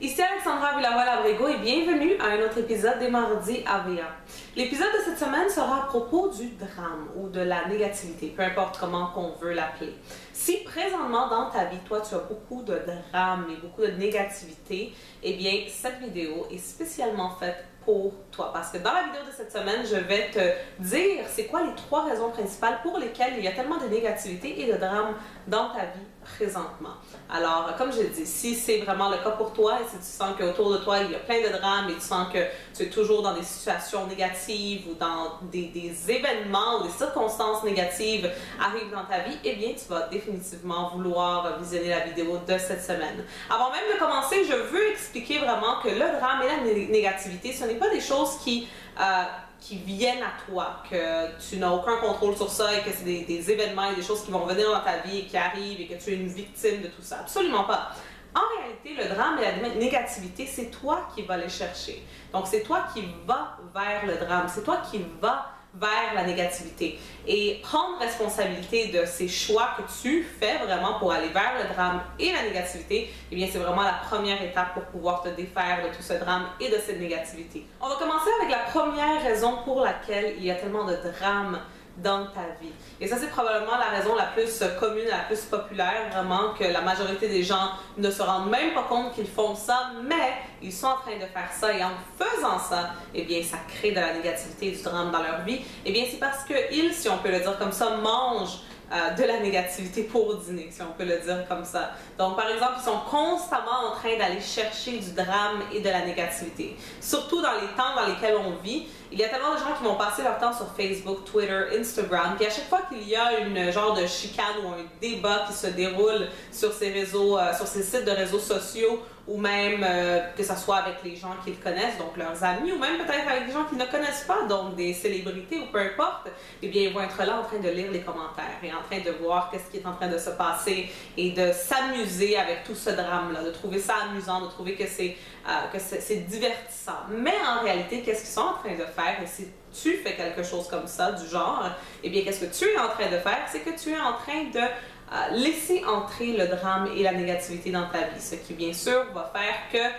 Ici Alexandra Villavoie-Labrego et bienvenue à un autre épisode des Mardis AVA. L'épisode de cette semaine sera à propos du drame ou de la négativité, peu importe comment qu'on veut l'appeler. Si présentement dans ta vie, toi tu as beaucoup de drame et beaucoup de négativité, eh bien cette vidéo est spécialement faite pour toi. Parce que dans la vidéo de cette semaine, je vais te dire c'est quoi les 3 raisons principales pour lesquelles il y a tellement de négativité et de drame dans ta vie présentement. Alors, comme je dis, si c'est vraiment le cas pour toi et si tu sens qu'autour de toi, il y a plein de drames et tu sens que tu es toujours dans des situations négatives ou dans des événements ou des circonstances négatives arrivent dans ta vie, eh bien, tu vas définitivement vouloir visionner la vidéo de cette semaine. Avant même de commencer, je veux expliquer vraiment que le drame et la négativité, ce n'est pas des choses qui viennent à toi, que tu n'as aucun contrôle sur ça et que c'est des événements et des choses qui vont venir dans ta vie et qui arrivent et que tu es une victime de tout ça. Absolument pas. En réalité, le drame et la négativité, c'est toi qui vas les chercher. Donc, c'est toi qui vas vers le drame, c'est toi qui vas vers la négativité. Et prendre responsabilité de ces choix que tu fais vraiment pour aller vers le drame et la négativité, eh bien c'est vraiment la première étape pour pouvoir te défaire de tout ce drame et de cette négativité. On va commencer avec la première raison pour laquelle il y a tellement de drame dans ta vie. Et ça, c'est probablement la raison la plus commune, la plus populaire, vraiment, que la majorité des gens ne se rendent même pas compte qu'ils font ça, mais ils sont en train de faire ça et en faisant ça, eh bien, ça crée de la négativité et du drame dans leur vie. Eh bien, c'est parce qu'ils, si on peut le dire comme ça, mangent de la négativité pour dîner, si on peut le dire comme ça. Donc, par exemple, ils sont constamment en train d'aller chercher du drame et de la négativité. Surtout dans les temps dans lesquels on vit, il y a tellement de gens qui vont passer leur temps sur Facebook, Twitter, Instagram, puis à chaque fois qu'il y a une genre de chicane ou un débat qui se déroule sur ces réseaux, sur ces sites de réseaux sociaux, ou même que ce soit avec les gens qu'ils connaissent, donc leurs amis, ou même peut-être avec des gens qu'ils ne connaissent pas, donc des célébrités ou peu importe, eh bien ils vont être là en train de lire les commentaires et en train de voir qu'est-ce qui est en train de se passer et de s'amuser avec tout ce drame-là, de trouver ça amusant, de trouver que c'est divertissant. Mais en réalité, qu'est-ce qu'ils sont en train de faire? Et si tu fais quelque chose comme ça, du genre, eh bien qu'est-ce que tu es en train de faire? C'est que tu es en train de laisser entrer le drame et la négativité dans ta vie, ce qui bien sûr va faire que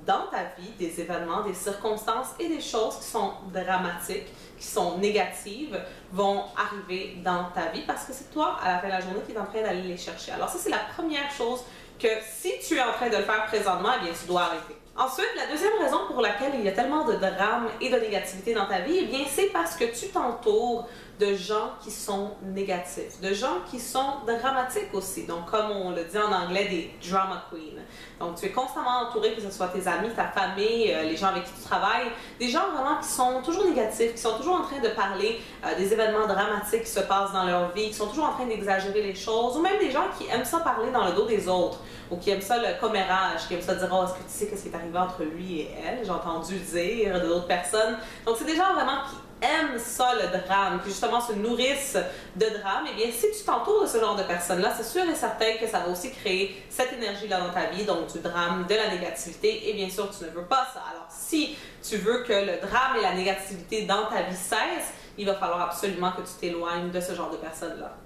dans ta vie, des événements, des circonstances et des choses qui sont dramatiques, qui sont négatives, vont arriver dans ta vie parce que c'est toi, à la fin de la journée, qui es en train d'aller les chercher. Alors ça, c'est la première chose que si tu es en train de le faire présentement, eh bien tu dois arrêter. Ensuite, la deuxième raison pour laquelle il y a tellement de drame et de négativité dans ta vie, eh bien c'est parce que tu t'entoures de gens qui sont négatifs, de gens qui sont dramatiques aussi. Donc, comme on le dit en anglais, des drama queens. Donc, tu es constamment entouré, que ce soit tes amis, ta famille, les gens avec qui tu travailles, des gens vraiment qui sont toujours négatifs, qui sont toujours en train de parler des événements dramatiques qui se passent dans leur vie, qui sont toujours en train d'exagérer les choses, ou même des gens qui aiment ça parler dans le dos des autres, ou qui aiment ça le commérage, qui aiment ça dire « Oh, est-ce que tu sais qu'est-ce qui est arrivé entre lui et elle? » J'ai entendu dire de d'autres personnes. Donc, c'est des gens vraiment qui aiment ça, le drame, qui justement se nourrissent de drame. Eh bien, si tu t'entoures de ce genre de personnes-là, c'est sûr et certain que ça va aussi créer cette énergie-là dans ta vie, donc du drame, de la négativité, et bien sûr, tu ne veux pas ça. Alors, si tu veux que le drame et la négativité dans ta vie cessent, il va falloir absolument que tu t'éloignes de ce genre de personnes-là.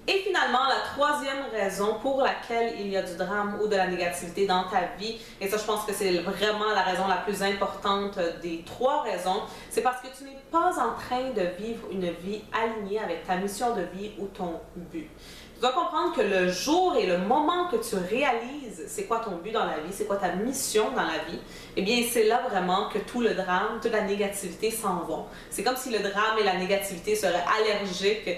Et finalement, la troisième raison pour laquelle il y a du drame ou de la négativité dans ta vie, et ça je pense que c'est vraiment la raison la plus importante des 3 raisons, c'est parce que tu n'es pas en train de vivre une vie alignée avec ta mission de vie ou ton but. Tu dois comprendre que le jour et le moment que tu réalises c'est quoi ton but dans la vie, c'est quoi ta mission dans la vie, eh bien c'est là vraiment que tout le drame, toute la négativité s'en vont. C'est comme si le drame et la négativité seraient allergiques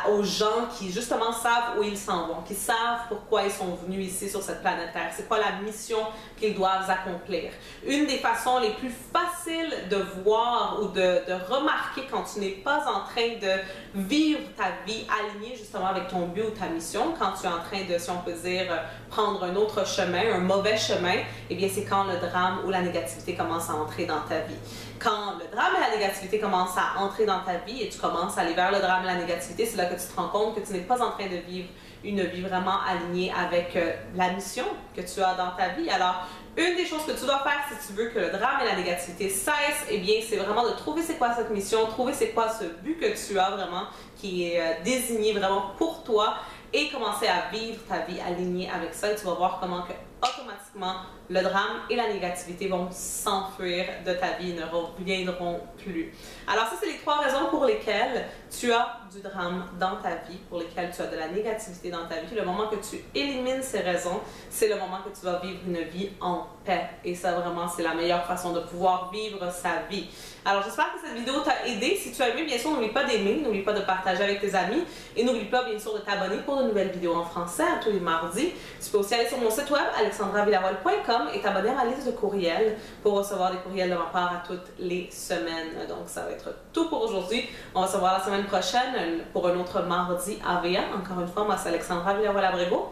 aux gens qui justement savent où ils s'en vont, qui savent pourquoi ils sont venus ici sur cette planète Terre, c'est quoi la mission qu'ils doivent accomplir. Une des façons les plus faciles de voir ou de remarquer quand tu n'es pas en train de vivre ta vie alignée justement avec ton but ou ta mission, quand tu es en train de, si on peut dire, prendre un autre chemin, un mauvais chemin, eh bien c'est quand le drame ou la négativité commence à entrer dans ta vie. Quand le drame et la négativité commencent à entrer dans ta vie et tu commences à aller vers le drame et la négativité, c'est là que tu te rends compte que tu n'es pas en train de vivre une vie vraiment alignée avec la mission que tu as dans ta vie. Alors, une des choses que tu dois faire si tu veux que le drame et la négativité cessent, eh bien, c'est vraiment de trouver c'est quoi cette mission, trouver c'est quoi ce but que tu as vraiment, qui est désigné vraiment pour toi et commencer à vivre ta vie alignée avec ça. Et tu vas voir comment que automatiquement, le drame et la négativité vont s'enfuir de ta vie et ne reviendront plus. Alors ça, c'est les 3 raisons pour lesquelles tu as du drame dans ta vie, pour lesquelles tu as de la négativité dans ta vie. Le moment que tu élimines ces raisons, c'est le moment que tu vas vivre une vie en paix. Et ça, vraiment, c'est la meilleure façon de pouvoir vivre sa vie. Alors, j'espère que cette vidéo t'a aidé. Si tu as aimé, bien sûr, n'oublie pas d'aimer, n'oublie pas de partager avec tes amis et n'oublie pas, bien sûr, de t'abonner pour de nouvelles vidéos en français tous les mardis. Tu peux aussi aller sur mon site web, alexandravillaroel.com et t'abonner à ma liste de courriels pour recevoir des courriels de ma part à toutes les semaines. Donc, ça va être tout pour aujourd'hui. On va se voir la semaine prochaine pour un autre mardi AVA. Encore une fois, moi, c'est Alexandra Villaroel-Abrego.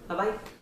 Bye bye!